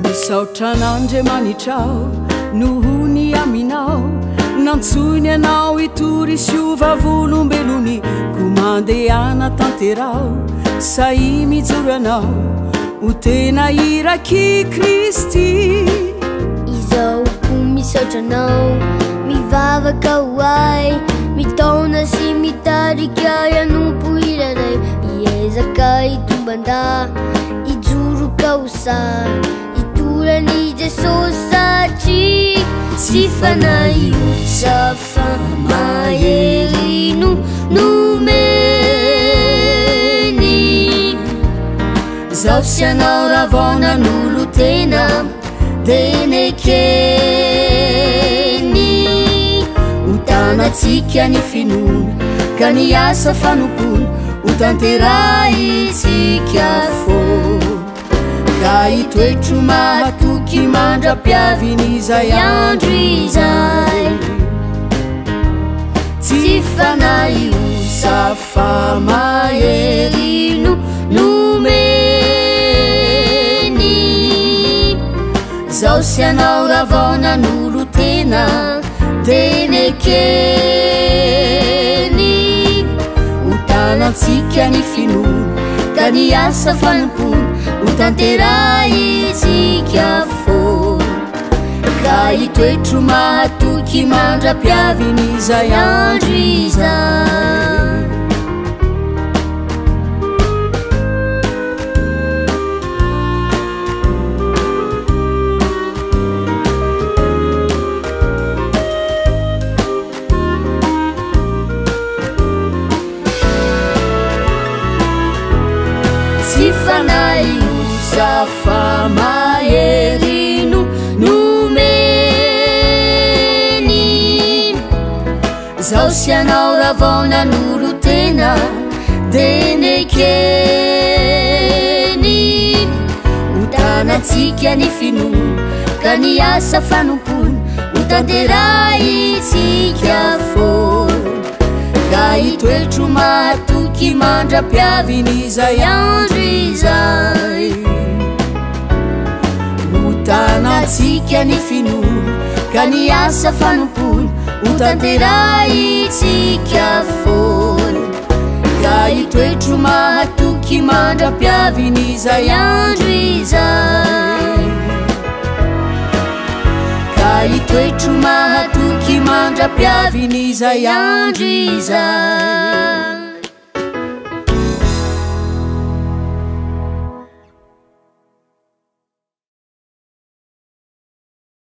Misaotran'Andriamanitrao nohony aminao nantsony anao itory siovavolombelony komandehana tanterao sai mijoro anao ho tena iraky Kristy izao ko misaotranao mivavaka hoay mitona sy mitarika ianompo iraray iezaka itombanda ijoroka hosa itorany Jesosy satria tsy fanahiosa fa mahery nomeny zaho sy anao ravaonan'olo tena denekeny ho tanatsika ny finomy ka ny asa fanompony ho tanterahitsika fô ka itoetro mahatoky mandra-piavin'izay andro izay tsy fanahiosa fa mahery nomeny zaho sy anao ravaonan'olo tena denekeny ho tanatsika ny finomy ka ny asa fanompony ho tanterahitsika fô ka itoetro mahatoky mandra-piavin'izay andro izay tsy fanahiosa fa mahery nomeny zaho sy anao ravaonan'olo tena denekeny ho tanatsika ny finomy ka ny asa fanompony ho tanterahitsika fô ka itoetro mahatoky mandra-piavin'izay andro izay ho tanatsika ny finomy ka ny asa fanompony ho tanterahitsika fôny ka itoetro mahatoky mandra-piavin'izay andro izay ka itoetro mahatoky mandra-piavin'izay andro izay